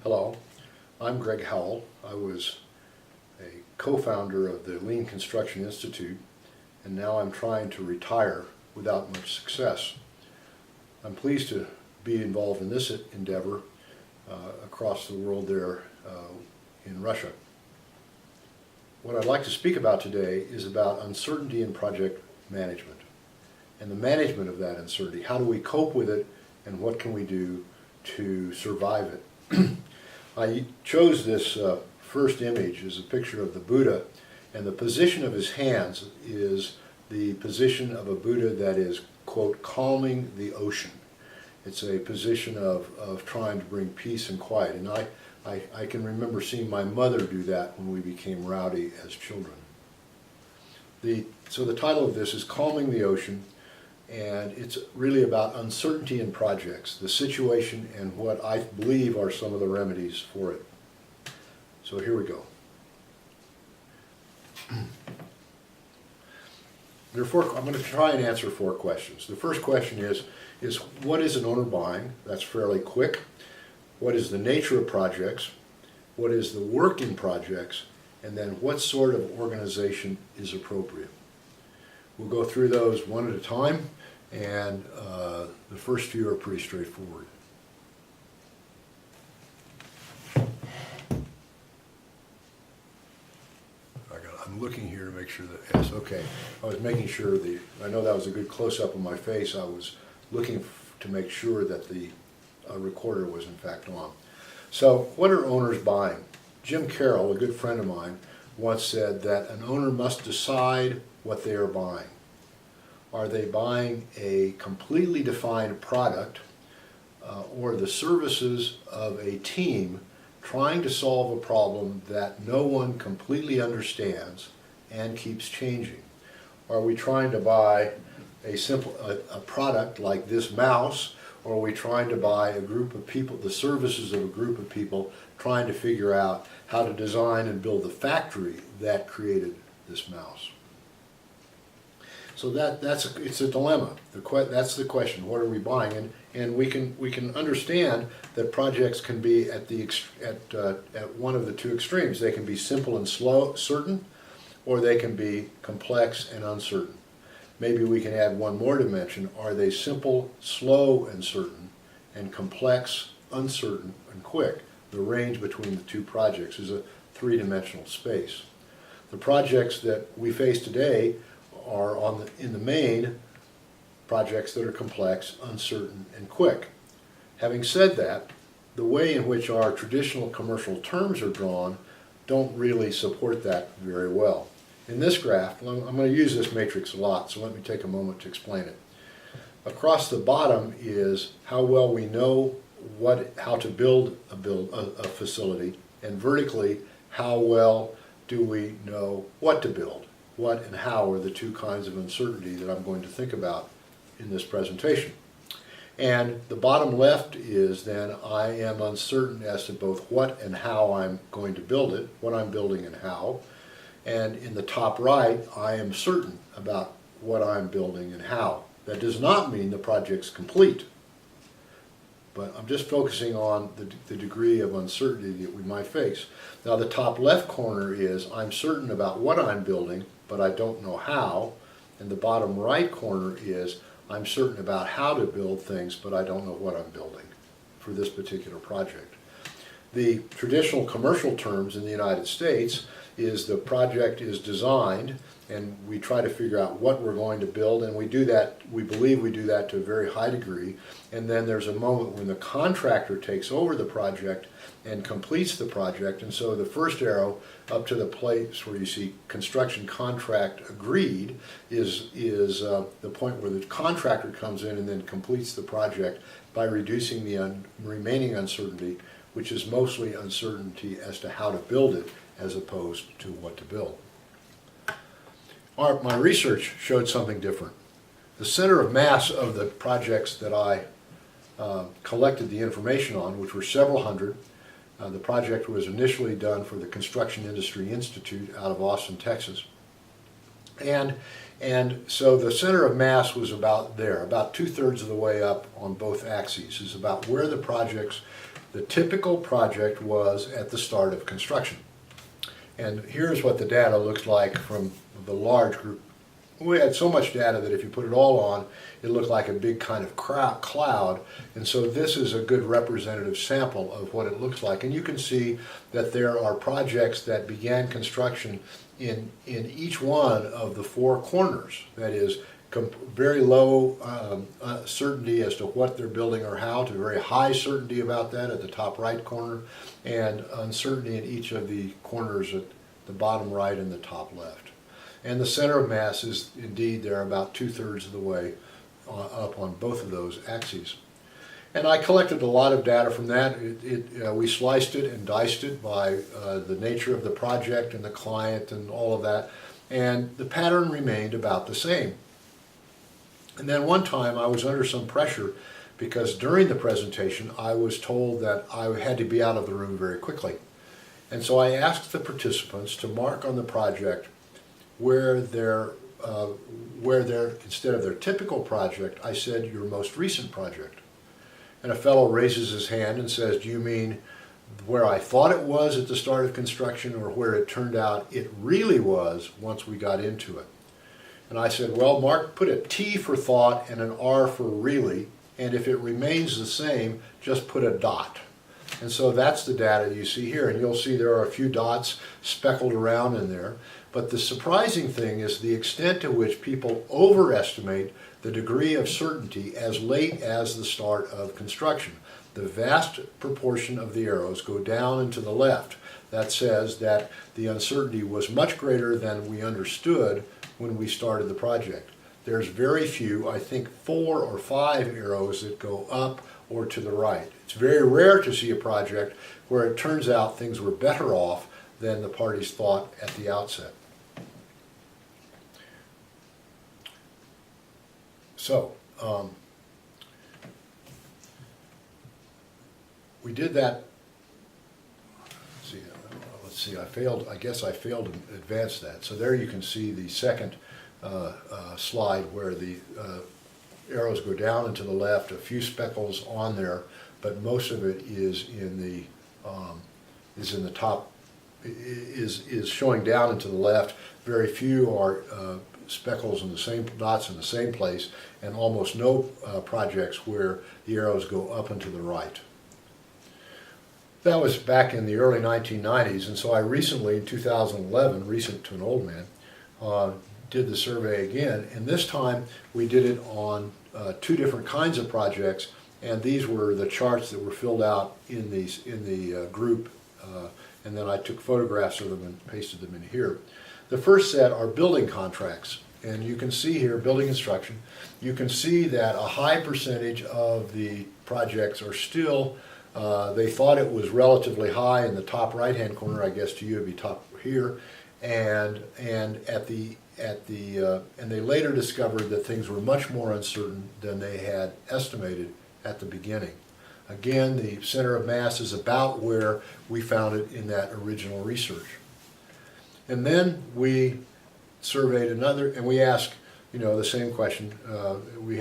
Hello, I'm Greg Howell. I was a co-founder of the Lean Construction Institute, and now I'm trying to retire without much success. I'm pleased to be involved in this endeavor across the world there in Russia. What I'd like to speak about today is about uncertainty in project management and the management of that uncertainty. How do we cope with it, and what can we do to survive it? I chose this first image as a picture of the Buddha, and the position of his hands is the position of a Buddha that is, quote, calming the ocean. It's a position of trying to bring peace and quiet, and I can remember seeing my mother do that when we became rowdy as children. So the title of this is Calming the Ocean, and it's really about uncertainty in projects, the situation, and what I believe are some of the remedies for it. So here we go. I'm going to try and answer 4 questions. The first question is what is an owner buying? That's fairly quick. What is the nature of projects? What is the work in projects? And then what sort of organization is appropriate? We'll go through those one at a time, and the first few are pretty straightforward. I'm looking here to make sure that, yes, okay. I was making sure I know that was a good close-up of my face. I was looking to make sure that the recorder was in fact on. So what are owners buying? Jim Carroll, a good friend of mine, once said that an owner must decide what they are buying. Are they buying a completely defined product or the services of a team trying to solve a problem that no one completely understands and keeps changing? Are we trying to buy a product like this mouse, or are we trying to buy a group of people, the services of a group of people trying to figure out how to design and build the factory that created this mouse? So it's a dilemma. That's the question. What are we buying? And we can understand that projects can be at one of the two extremes. They can be simple and certain, or they can be complex and uncertain. Maybe we can add one more dimension. Are they simple, slow, and certain, and complex, uncertain, and quick? The range between the two projects is a 3-dimensional space. The projects that we face today are in the main projects that are complex, uncertain, and quick. Having said that, the way in which our traditional commercial terms are drawn don't really support that very well. In this graph, I'm going to use this matrix a lot, so let me take a moment to explain it. Across the bottom is how well we know how to build a facility, and vertically, how well do we know what to build. What and how are the two kinds of uncertainty that I'm going to think about in this presentation. And the bottom left is then I am uncertain as to both what and how I'm going to build it, what I'm building and how. And in the top right, I am certain about what I'm building and how. That does not mean the project's complete, but I'm just focusing on the degree of uncertainty that we might face. Now the top left corner is I'm certain about what I'm building, but I don't know how. And the bottom right corner is I'm certain about how to build things, but I don't know what I'm building for this particular project. The traditional commercial terms in the United States is the project is designed, and we try to figure out what we're going to build, and we believe we do that to a very high degree. And then there's a moment when the contractor takes over the project and completes the project. And so the first arrow up to the place where you see construction contract agreed is the point where the contractor comes in and then completes the project by reducing the remaining uncertainty, which is mostly uncertainty as to how to build it as opposed to what to build. My research showed something different. The center of mass of the projects that I collected the information on, which were several hundred. The project was initially done for the Construction Industry Institute out of Austin, Texas. And so the center of mass was about there, about 2/3 of the way up on both axes, is about where the projects The typical project was at the start of construction. And here's what the data looks like from the large group. We had so much data that if you put it all on, it looked like a big kind of cloud. And so this is a good representative sample of what it looks like. And you can see that there are projects that began construction in each one of the four corners. That is, very low certainty as to what they're building or how, to very high certainty about that at the top right corner, and uncertainty in each of the corners at the bottom right and the top left. And the center of mass is indeed there about 2/3 of the way up on both of those axes. And I collected a lot of data from that. We sliced it and diced it by the nature of the project and the client and all of that. And the pattern remained about the same. And then one time I was under some pressure because during the presentation I was told that I had to be out of the room very quickly. And so I asked the participants to mark on the project where they're, instead of their typical project, I said your most recent project. And a fellow raises his hand and says, do you mean where I thought it was at the start of construction or where it turned out it really was once we got into it? And I said, well, Mark, put a T for thought and an R for really, and if it remains the same, just put a dot. And so that's the data you see here, and you'll see there are a few dots speckled around in there. But the surprising thing is the extent to which people overestimate the degree of certainty as late as the start of construction. The vast proportion of the arrows go down and to the left. That says that the uncertainty was much greater than we understood when we started the project. There's very few, I think 4 or 5 arrows that go up or to the right. It's very rare to see a project where it turns out things were better off than the parties thought at the outset. So, we did that. Let's see, I guess I failed to advance that. So there you can see the second slide where the arrows go down and to the left, a few speckles on there, but most of it is in the top, is showing down and to the left. Very few are speckles in the same, dots in the same place, and almost no projects where the arrows go up and to the right. That was back in the early 1990s, and so I recently, in 2011, recent to an old man, did the survey again, and this time we did it on 2 different kinds of projects, and these were the charts that were filled out in the group, and then I took photographs of them and pasted them in here. The first set are building contracts, and you can see here building construction. You can see that a high percentage of the projects are still, they thought it was relatively high in the top right hand corner, I guess to you it'd be top here, and they later discovered that things were much more uncertain than they had estimated at the beginning. Again, the center of mass is about where we found it in that original research. And then we surveyed another, and we asked, the same question. We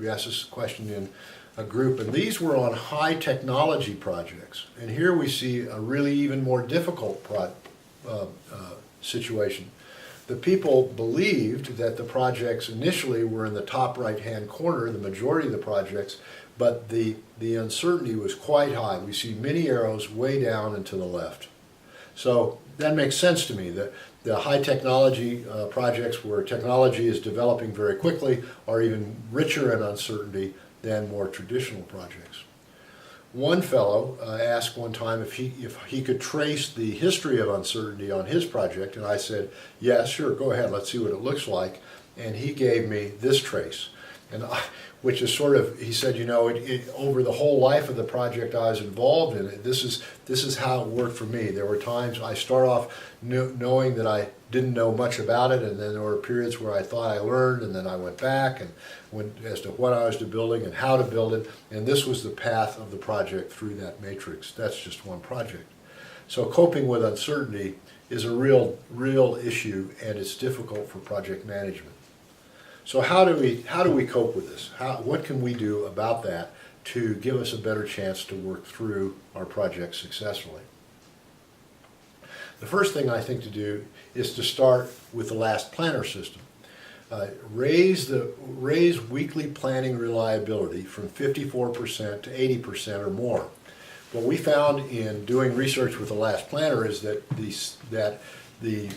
asked this question in a group, and these were on high technology projects. And here we see a really even more difficult situation. The people believed that the projects initially were in the top right-hand corner, the majority of the projects, but the uncertainty was quite high. We see many arrows way down and to the left. So that makes sense to me, that the high technology projects where technology is developing very quickly are even richer in uncertainty than more traditional projects. One fellow asked one time if he could trace the history of uncertainty on his project, and I said, yes, sure, go ahead, let's see what it looks like. And he gave me this trace, which is sort of, he said, over the whole life of the project I was involved in, this is how it worked for me. There were times I start off knowing that I didn't know much about it, and then there were periods where I thought I learned, and then I went back and went as to what I was building and how to build it, and this was the path of the project through that matrix. That's just one project. So coping with uncertainty is a real issue, and it's difficult for project management. So how do we cope with this? What can we do about that to give us a better chance to work through our project successfully. The first thing I think to do is to start with the last planner system. Raise weekly planning reliability from 54% to 80% or more. What we found in doing research with the last planner is that the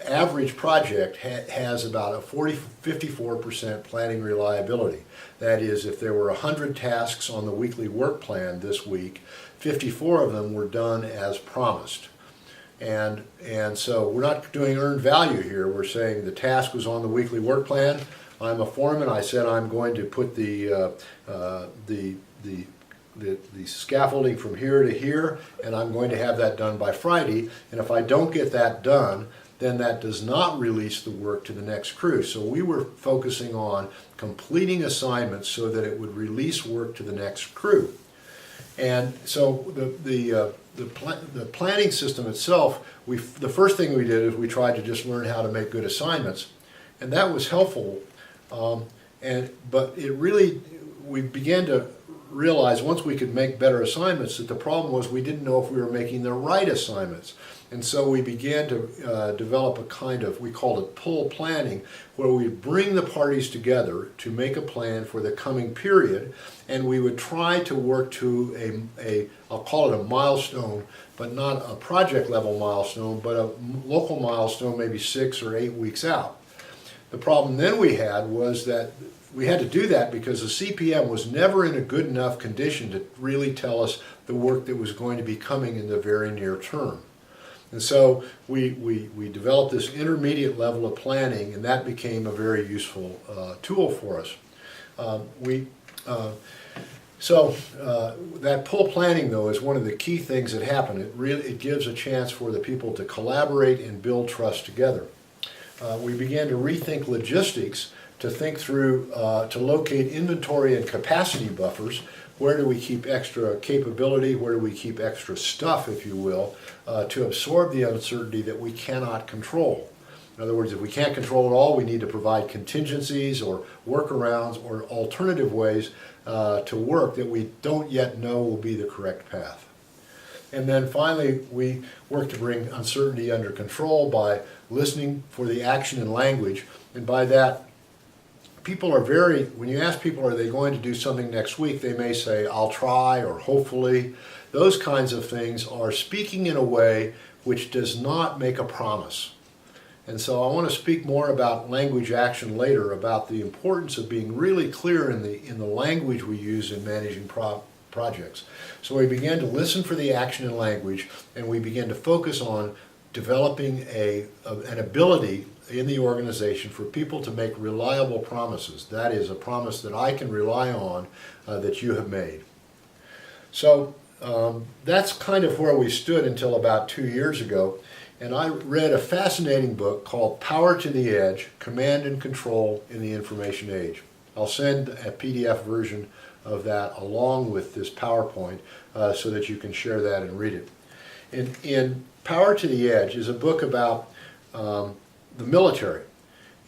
average project has about a 54% planning reliability. That is, if there were 100 tasks on the weekly work plan this week, 54 of them were done as promised. And so we're not doing earned value here. We're saying the task was on the weekly work plan. I'm a foreman. I said I'm going to put the scaffolding from here to here, and I'm going to have that done by Friday. And if I don't get that done, then that does not release the work to the next crew. So we were focusing on completing assignments so that it would release work to the next crew. And so the planning system itself, the first thing we did is we tried to just learn how to make good assignments, and that was helpful. But we began to realize once we could make better assignments that the problem was we didn't know if we were making the right assignments. And so we began to develop a kind of, we called it pull planning, where we bring the parties together to make a plan for the coming period, and we would try to work to I'll call it a milestone, but not a project level milestone, but a local milestone maybe 6 or 8 weeks out. The problem then we had was that we had to do that because the CPM was never in a good enough condition to really tell us the work that was going to be coming in the very near term. And so we developed this intermediate level of planning, and that became a very useful tool for us. That pull planning, though, is one of the key things that happen. It gives a chance for the people to collaborate and build trust together. We began to rethink logistics, to think through, to locate inventory and capacity buffers. Where do we keep extra capability? Where do we keep extra stuff, if you will, to absorb the uncertainty that we cannot control? In other words, if we can't control it all, we need to provide contingencies or workarounds or alternative ways to work that we don't yet know will be the correct path. And then finally, we work to bring uncertainty under control by listening for the action and language. And by that, people are when you ask people, are they going to do something next week, they may say, I'll try, or hopefully. Those kinds of things are speaking in a way which does not make a promise. And so I want to speak more about language action later, about the importance of being really clear in the language we use in managing projects. So we began to listen for the action and language, and we began to focus on developing an ability in the organization for people to make reliable promises. That is, a promise that I can rely on that you have made. So that's kind of where we stood until about 2 years ago. And I read a fascinating book called Power to the Edge, Command and Control in the Information Age. I'll send a PDF version of that along with this PowerPoint so that you can share that and read it. In Power to the Edge is a book about the military,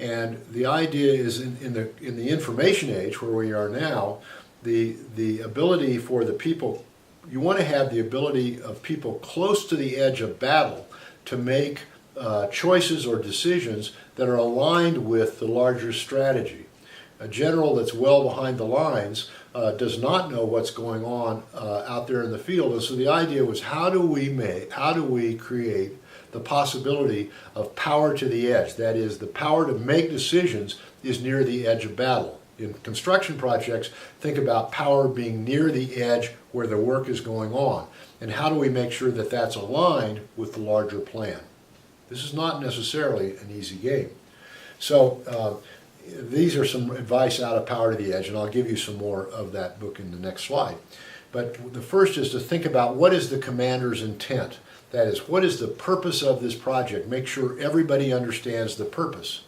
and the idea is in the information age where we are now, the ability for the people, you want to have the ability of people close to the edge of battle to make choices or decisions that are aligned with the larger strategy. A general that's well behind the lines does not know what's going on out there in the field, and so the idea was how do we create the possibility of power to the edge. That is, the power to make decisions is near the edge of battle. In construction projects, think about power being near the edge where the work is going on. And how do we make sure that that's aligned with the larger plan? This is not necessarily an easy game. So these are some advice out of Power to the Edge, and I'll give you some more of that book in the next slide. But the first is to think about what is the commander's intent. That is, what is the purpose of this project? Make sure everybody understands the purpose.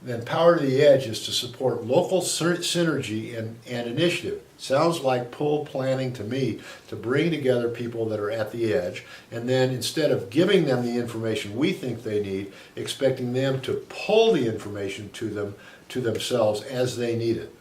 Then Power to the Edge is to support local synergy and initiative. Sounds like pull planning to me, to bring together people that are at the edge, and then instead of giving them the information we think they need, expecting them to pull the information to themselves as they need it.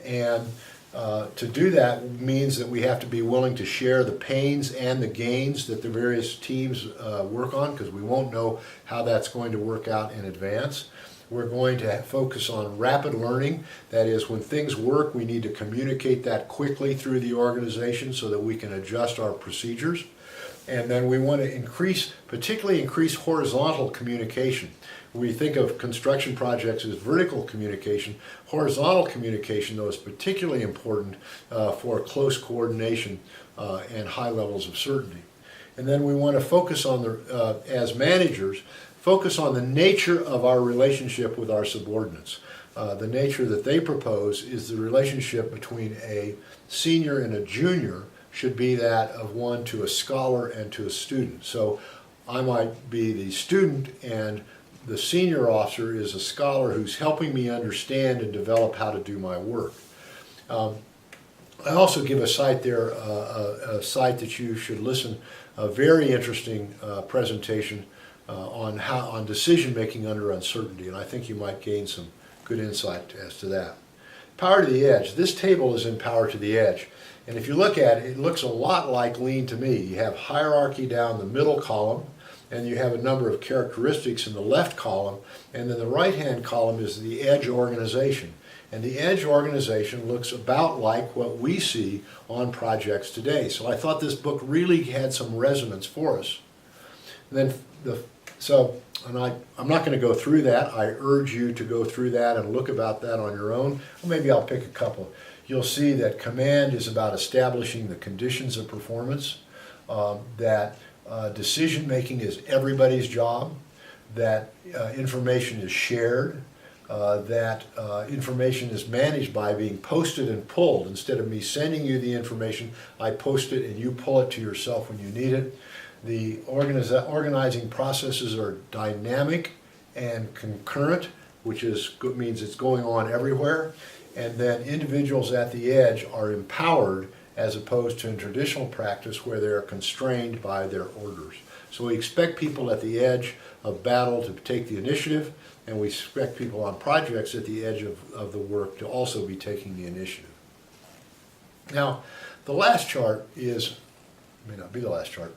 And To do that means that we have to be willing to share the pains and the gains that the various teams work on, because we won't know how that's going to work out in advance. We're going to focus on rapid learning. That is, when things work, we need to communicate that quickly through the organization so that we can adjust our procedures. And then we want to particularly increase horizontal communication. We think of construction projects as vertical communication. Horizontal communication, though, is particularly important for close coordination and high levels of certainty. And then we want to focus on, as managers, focus on the nature of our relationship with our subordinates. The nature that they propose is the relationship between a senior and a junior should be that of one to a scholar and to a student. So I might be the student, and the senior officer is a scholar who's helping me understand and develop how to do my work. I also give a site there, a site that you should listen, a very interesting presentation on decision making under uncertainty, and I think you might gain some good insight as to that. Power to the edge. This table is in Power to the Edge, and if you look at it, it looks a lot like Lean to Me. You have hierarchy down the middle column, and you have a number of characteristics in the left column, and then the right-hand column is the edge organization. And the edge organization looks about like what we see on projects today. So I thought this book really had some resonance for us. And then I'm not going to go through that. I urge you to go through that and look about that on your own. Or maybe I'll pick a couple. You'll see that command is about establishing the conditions of performance, that decision making is everybody's job, that information is shared, that information is managed by being posted and pulled. Instead of me sending you the information, I post it and you pull it to yourself when you need it. The organizing processes are dynamic and concurrent, which means it's going on everywhere. And then individuals at the edge are empowered, as opposed to in traditional practice where they're constrained by their orders. So we expect people at the edge of battle to take the initiative, and we expect people on projects at the edge of the work to also be taking the initiative. Now, the last chart may not be the last chart,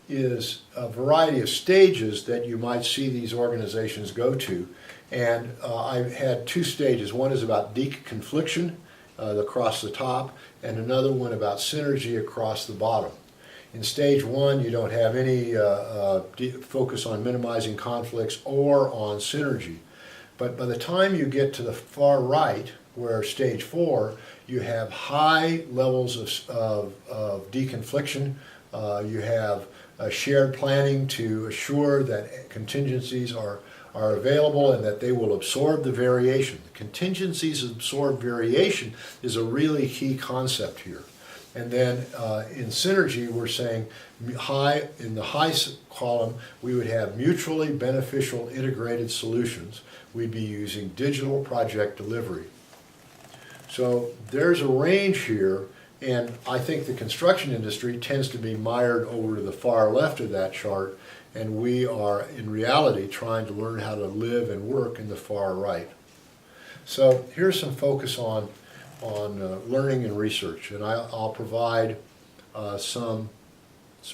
is a variety of stages that you might see these organizations go to. And I had two stages. One is about deconfliction across the top, and another one about synergy across the bottom. In stage one, you don't have any focus on minimizing conflicts or on synergy. But by the time you get to the far right, where stage 4, you have high levels of deconfliction. You have shared planning to assure that contingencies are available and that they will absorb the variation. The contingencies absorb variation is a really key concept here. And then in synergy, we're saying in the high column, we would have mutually beneficial integrated solutions. We'd be using digital project delivery. So there's a range here, and I think the construction industry tends to be mired over to the far left of that chart, and we are in reality trying to learn how to live and work in the far right. So here's some focus on learning and research, and I'll provide some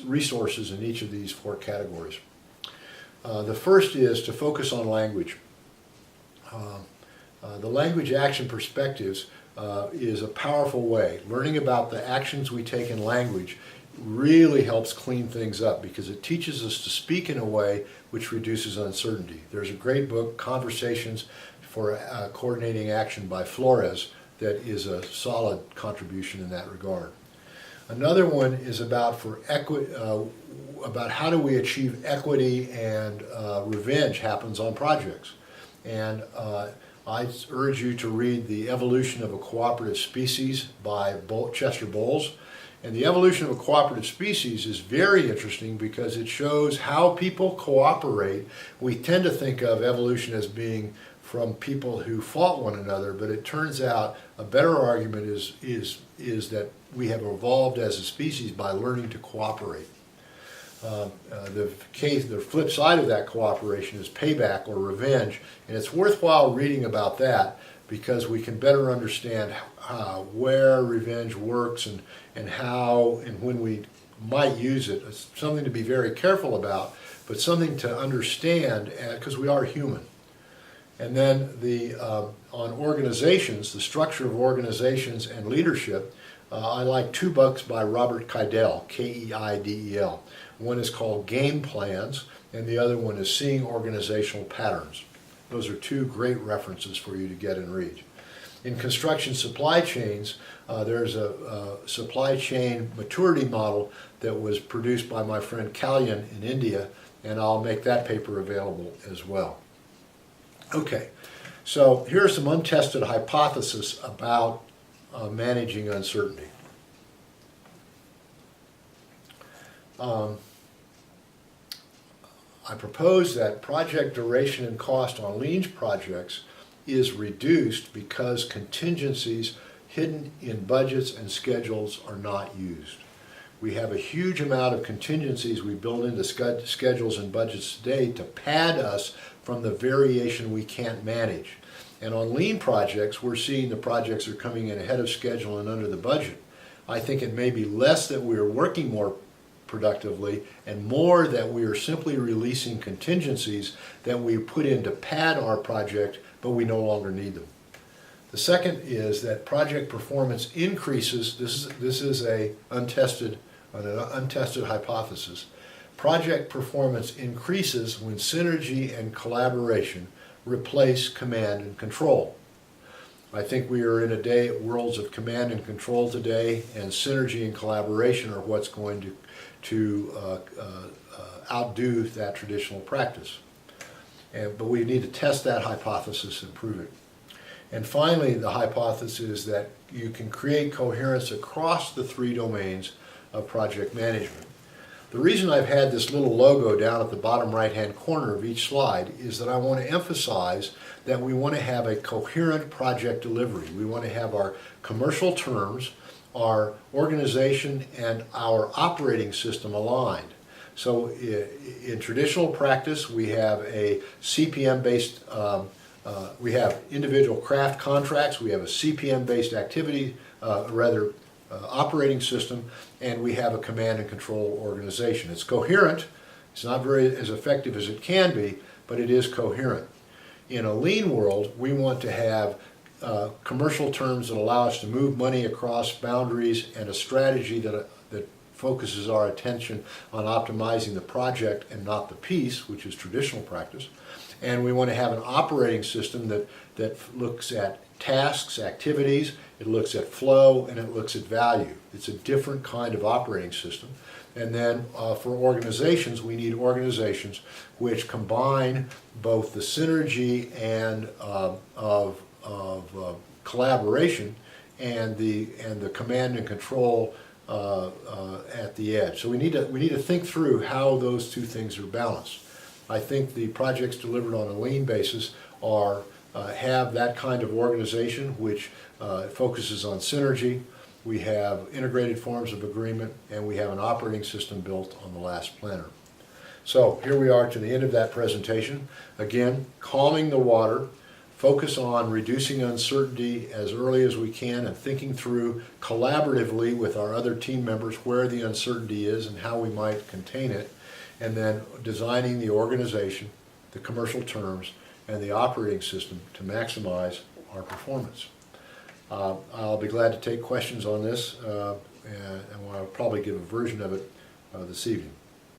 resources in each of these 4 categories. The first is to focus on language. The language action perspectives is a powerful way. Learning about the actions we take in language really helps clean things up because it teaches us to speak in a way which reduces uncertainty. There's a great book, Conversations for Coordinating Action by Flores, that is a solid contribution in that regard. Another one is about how do we achieve equity and revenge happens on projects. And I urge you to read The Evolution of a Cooperative Species by Chester Bowles. And The Evolution of a Cooperative Species is very interesting because it shows how people cooperate. We tend to think of evolution as being from people who fought one another, but it turns out a better argument is that we have evolved as a species by learning to cooperate. The flip side of that cooperation is payback or revenge, and it's worthwhile reading about that because we can better understand where revenge works and how and when we might use it. It's something to be very careful about, but something to understand because we are human. And then on organizations, the structure of organizations and leadership, I like 2 books by Robert Keidel, Keidel. One is called Game Plans, and the other one is Seeing Organizational Patterns. Those are 2 great references for you to get and read. In construction supply chains, there's a supply chain maturity model that was produced by my friend Kalyan in India, and I'll make that paper available as well. Okay, so here are some untested hypotheses about managing uncertainty. I propose that project duration and cost on lean projects is reduced because contingencies hidden in budgets and schedules are not used. We have a huge amount of contingencies we build into schedules and budgets today to pad us from the variation we can't manage. And on lean projects, we're seeing the projects are coming in ahead of schedule and under the budget. I think it may be less that we're working more productively and more that we are simply releasing contingencies that we put in to pad our project, but we no longer need them. The second is that project performance increases. This is an untested hypothesis. Project performance increases when synergy and collaboration replace command and control. I think we are in worlds of command and control today, and synergy and collaboration are what's going to outdo that traditional practice. But we need to test that hypothesis and prove it. And finally, the hypothesis is that you can create coherence across the 3 domains of project management. The reason I've had this little logo down at the bottom right-hand corner of each slide is that I want to emphasize that we want to have a coherent project delivery. We want to have our commercial terms, our organization, and our operating system aligned. So in traditional practice, we have a CPM-based, we have individual craft contracts, we have a CPM-based activity, operating system, and we have a command and control organization. It's coherent. It's not very as effective as it can be, but it is coherent. In a lean world, we want to have commercial terms that allow us to move money across boundaries and a strategy that focuses our attention on optimizing the project and not the piece, which is traditional practice. And we want to have an operating system that looks at tasks, activities, it looks at flow, and it looks at value. It's a different kind of operating system. And then for organizations, we need organizations which combine both the synergy and of collaboration and the command and control at the edge. So we need to think through how those 2 things are balanced. I think the projects delivered on a lean basis have that kind of organization which focuses on synergy. We have integrated forms of agreement, and we have an operating system built on the last planner. So here we are to the end of that presentation. Again, calming the water, focus on reducing uncertainty as early as we can and thinking through collaboratively with our other team members where the uncertainty is and how we might contain it, and then designing the organization, the commercial terms, and the operating system to maximize our performance. I'll be glad to take questions on this, and I'll probably give a version of it this evening.